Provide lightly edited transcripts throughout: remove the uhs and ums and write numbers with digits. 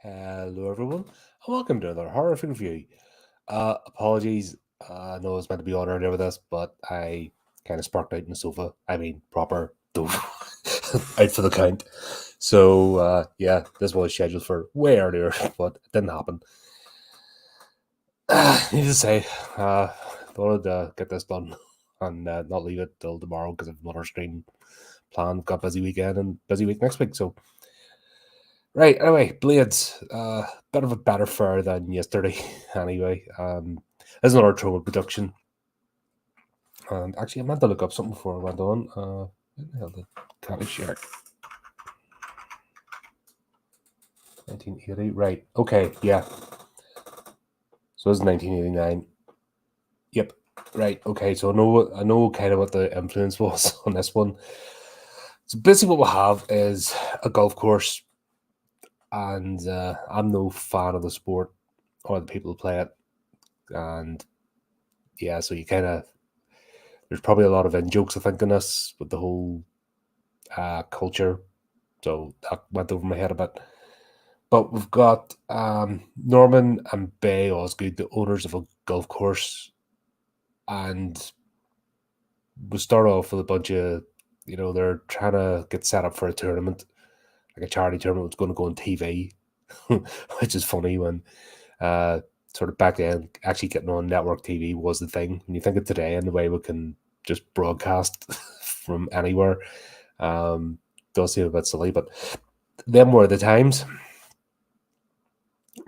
Hello, everyone, and welcome to another horrific review. Apologies, I know I was meant to be on earlier with this, but I kind of sparked out in the sofa. I mean, proper, though, out for the count. So, yeah, this was scheduled for way earlier, but it didn't happen. Need to say, thought I'd get this done and not leave it till tomorrow because I've another stream planned. Got busy weekend and busy week next week, so. Right, anyway, Blades, bit of a better fare than yesterday, anyway. There's another Troma production. And actually, I meant to look up something before I went on. Where the hell did Caddy check? 1980, right, okay, yeah. So it's 1989. Yep, right, okay, so I know kind of what the influence was on this one. So basically what we have is a golf course, and I'm no fan of the sport or the people who play it. And yeah, so you kind of, there's probably a lot of in jokes, I think, in this with the whole culture. So that went over my head a bit. But we've got Norman and Bay Osgood, the owners of a golf course. And we start off with a bunch of, they're trying to get set up for a tournament, like a charity tournament that's going to go on TV, which is funny when sort of back then, actually getting on network TV was the thing. When you think of today and the way we can just broadcast from anywhere, does seem a bit silly, but them were the times.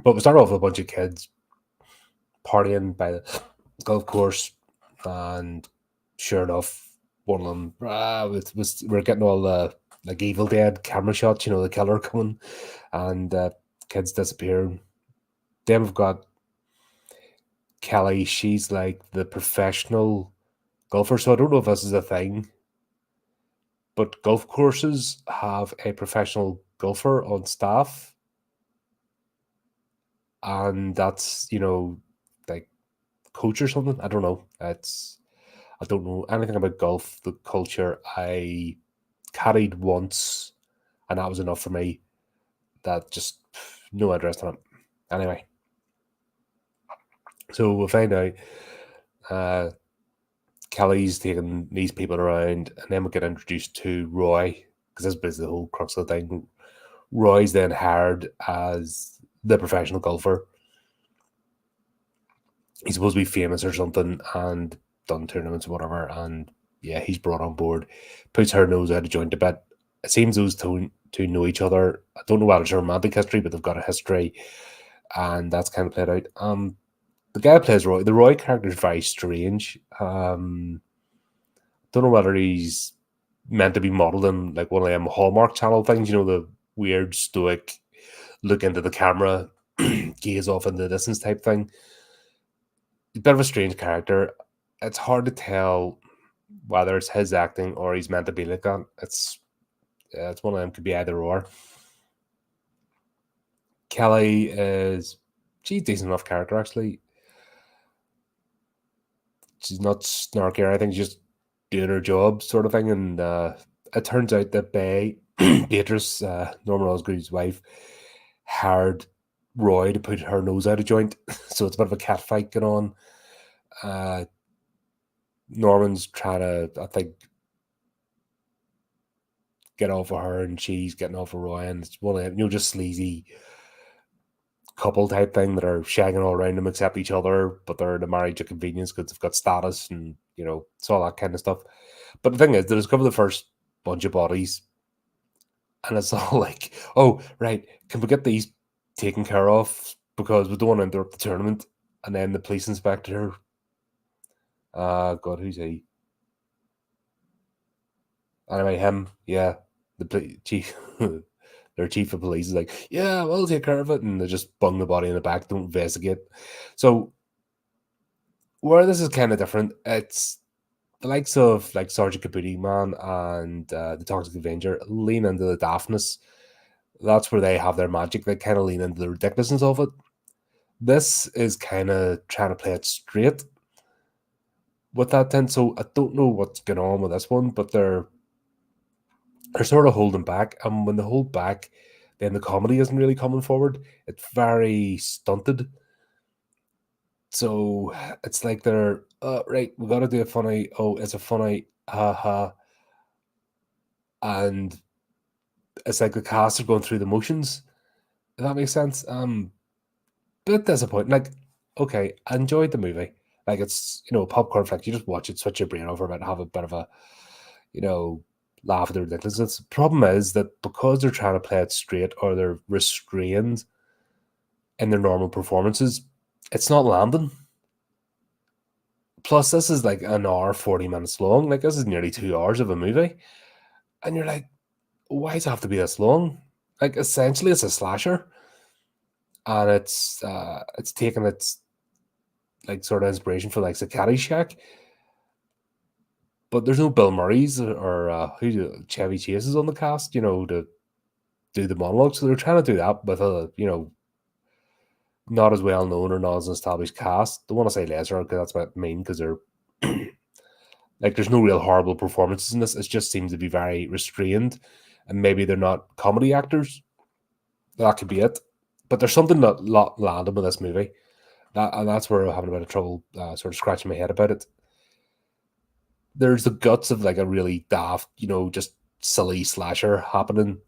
But we started off with a bunch of kids partying by the golf course, and sure enough, one of them we're getting all the like Evil Dead camera shots, the killer coming, and kids disappearing. Then we've got Kelly. She's like the professional golfer, so I don't know if this is a thing, but golf courses have a professional golfer on staff, and that's like coach or something. I don't know. I don't know anything about golf, the culture. I caddied once, and that was enough for me. That just no interest in it. Anyway, so we'll find out. Kelly's taking these people around, and then we get introduced to Roy, because this is basically the whole crux of the thing. Roy's then hired as the professional golfer. He's supposed to be famous or something and done tournaments or whatever, and yeah, he's brought on board, puts her nose out of joint a bit. It seems those two know each other. I don't know whether it's a romantic history, but they've got a history, and that's kind of played out. The guy who plays Roy, the Roy character is very strange. Don't know whether he's meant to be modeled in like one of them Hallmark Channel things, the weird stoic look into the camera, gaze off into the distance type thing. A bit of a strange character. It's hard to tell whether it's his acting or he's meant to be like that. It's one of them, could be either or. Kelly she's a decent enough character, actually. She's not snarky or anything, she's just doing her job sort of thing. And it turns out that Beatrice, Norman Osgood's wife, hired Roy to put her nose out of joint. So it's a bit of a cat fight going on. Norman's trying to, I think, get off of her, and she's getting off of Roy, and it's one of them, just sleazy couple type thing that are shagging all around them except each other, but they're in a marriage of convenience because they've got status, and it's all that kind of stuff. But the thing is, they discover the first bunch of bodies, and it's all like, oh right, can we get these taken care of because we don't want to interrupt the tournament? And then the police inspector, God, who's he? Anyway, him, yeah, the chief. Their chief of police is like, yeah, we'll take care of it, and they just bung the body in the back, don't investigate. So where this is kind of different, it's the likes of like Sergeant Kabuki Man and the Toxic Avenger lean into the daftness. That's where they have their magic. They kind of lean into the ridiculousness of it. This is kind of trying to play it straight with that then. So I don't know what's going on with this one, but they're sort of holding back. And when they hold back, then the comedy isn't really coming forward. It's very stunted. So it's like they're right, we gotta do it funny. Oh, it's a funny, haha. And it's like the cast are going through the motions. If that makes sense. Bit disappointing. Like, okay, I enjoyed the movie. Like, it's popcorn flick. You just watch it, switch your brain over a bit, have a bit of a laugh at the ridiculousness. The problem is that because they're trying to play it straight or they're restrained in their normal performances, it's not landing. Plus, this is like an hour, 40 minutes long. Like, this is nearly 2 hours of a movie. And you're like, why does it have to be this long? Like, essentially, it's a slasher. And it's taken its like sort of inspiration for like the Caddyshack. But there's no Bill Murray's or Chevy Chase's on the cast, to do the monologue. So they're trying to do that with a, not as well known or not as an established cast. Don't want to say lesser because that's what I mean, because they're like there's no real horrible performances in this. It just seems to be very restrained, and maybe they're not comedy actors. That could be it. But there's something that landed with this movie, and that's where I'm having a bit of trouble sort of scratching my head about it. There's the guts of like a really daft, just silly slasher happening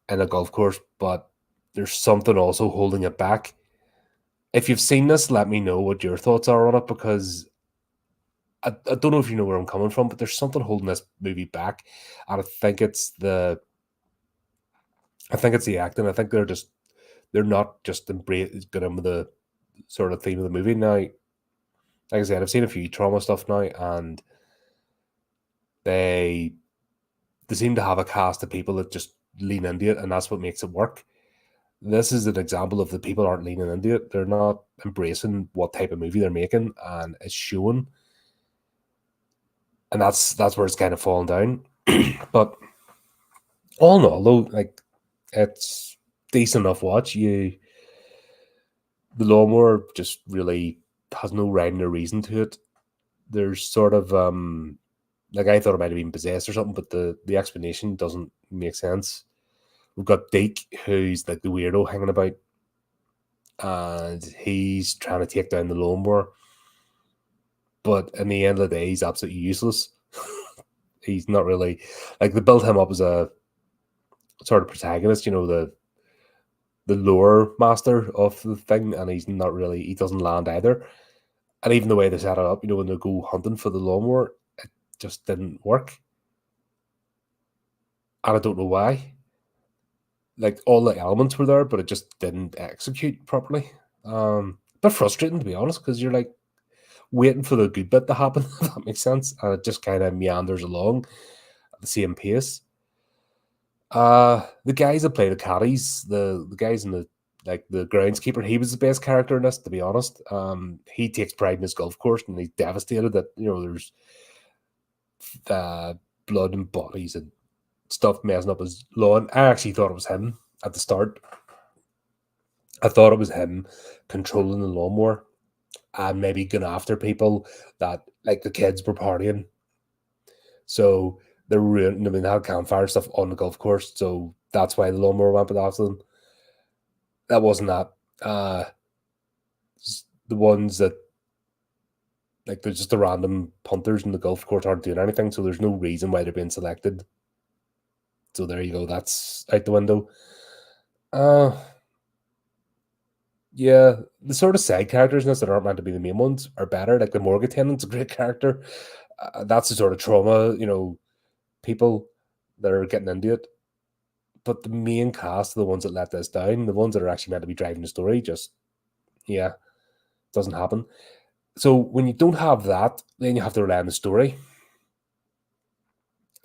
in a golf course, but there's something also holding it back. If you've seen this, let me know what your thoughts are on it, because I don't know if you know where I'm coming from, but there's something holding this movie back, and I think it's the acting. I think they're not just getting with the sort of theme of the movie now. Like I said, I've seen a few trauma stuff now, and they seem to have a cast of people that just lean into it, and that's what makes it work. This is an example of the people aren't leaning into it. They're not embracing what type of movie they're making, and it's showing. And that's where it's kind of fallen down. But all in all, though, like it's decent enough watch. The lawnmower just really has no rhyme or reason to it. There's sort of like I thought it might have been possessed or something, but the explanation doesn't make sense. We've got Deke, who's like the weirdo hanging about, and he's trying to take down the lawnmower. But in the end of the day, he's absolutely useless. He's not really like they built him up as a sort of protagonist, the lore master of the thing, and he's not really. He doesn't land either. And even the way they set it up, when they go hunting for the lawnmower, it just didn't work. And I don't know why. Like all the elements were there, but it just didn't execute properly. But frustrating, to be honest, because you're like waiting for the good bit to happen, if that makes sense. And it just kind of meanders along at the same pace. The guys that play the caddies, the guys in the groundskeeper, he was the best character in this, to be honest. He takes pride in his golf course, and he's devastated that there's blood and bodies and stuff messing up his lawn. I actually thought it was him at the start. I thought it was him controlling the lawnmower and maybe going after people that like the kids were partying. So they were they had campfire stuff on the golf course, so that's why the lawnmower went after them. That wasn't that. The ones that like they're just the random punters in the golf course aren't doing anything, so there's no reason why they're being selected. So there you go. That's out the window. Yeah, the sort of side characters in this that aren't meant to be the main ones are better. Like the morgue attendant's a great character. That's the sort of trauma, people that are getting into it. But the main cast are the ones that let this down. The ones that are actually meant to be driving the story just, doesn't happen. So when you don't have that, then you have to rely on the story.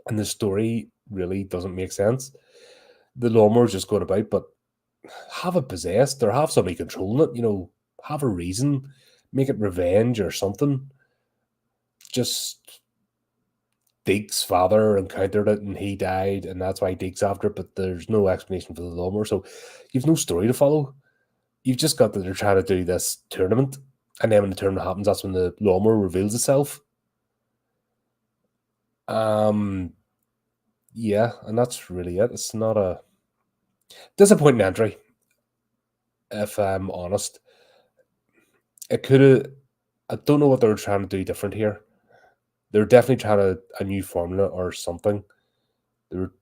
And the story really doesn't make sense. The lawnmower's just going about, but have it possessed or have somebody controlling it, have a reason, make it revenge or something. Just Deke's father encountered it and he died, and that's why Deke's after it, but there's no explanation for the lawnmower. So you've no story to follow. You've just got that they're trying to do this tournament, and then when the tournament happens, that's when the lawnmower reveals itself. Yeah, and that's really it. It's not a Disappointing entry, if I'm honest. It could have. I don't know what they were trying to do different here. They're definitely trying a new formula or something. They were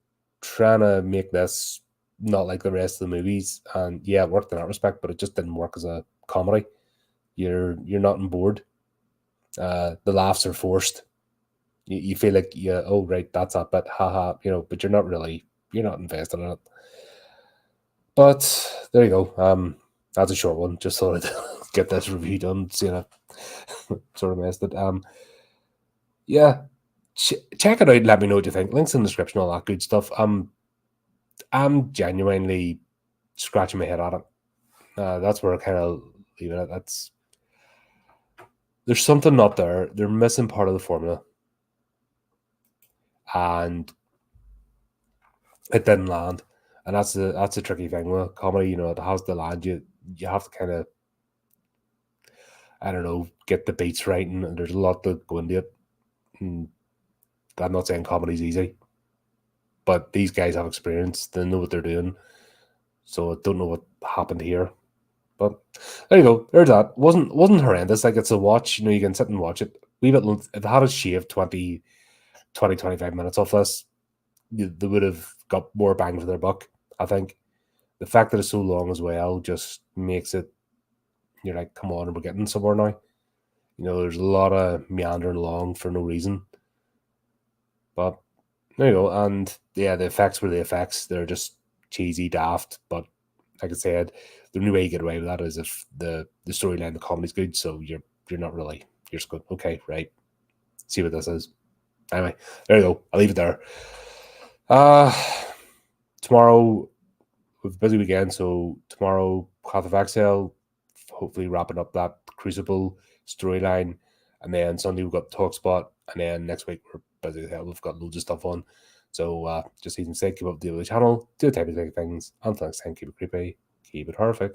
trying to make this not like the rest of the movies, and yeah, it worked in that respect, but it just didn't work as a comedy. You're not on board. The laughs are forced. You feel like, yeah, oh right, that's a bit, haha, but you're not invested in it. But there you go. That's a short one. Just thought I'd get this review done. Sort of messed it. Yeah, check it out. Let me know what you think. Links in the description, all that good stuff. I'm genuinely scratching my head at it. That's where I kind of leave it. There's something not there. They're missing part of the formula, and it didn't land. And that's a tricky thing with comedy. It has to land. You have to kind of, I don't know, get the beats right, and there's a lot to go into it. And I'm not saying comedy's easy, but these guys have experience. They know what they're doing. So I don't know what happened here. But there you go. There's that. Wasn't horrendous. Like, it's a watch. You can sit and watch it. If it had a shave 20, 25 minutes off this, they would have got more bang for their buck, I think. The fact that it's so long as well just makes it, you're like, come on, we're getting somewhere now. There's a lot of meandering along for no reason. But there you go. And yeah, the effects were the effects. They're just cheesy, daft. But like I said, the only way you get away with that is if the storyline, the comedy's good. So you're not really, you're just going, okay, right, see what this is. Anyway, there you go. I'll leave it there. Tomorrow we've a busy weekend, so tomorrow Path of Exile, hopefully wrapping up that Crucible storyline, and then Sunday we've got Talkspot, and then next week we're busy as hell. We've got loads of stuff on. So just season 6, keep up the channel, do the type of things. Until next time, keep it creepy, keep it horrific.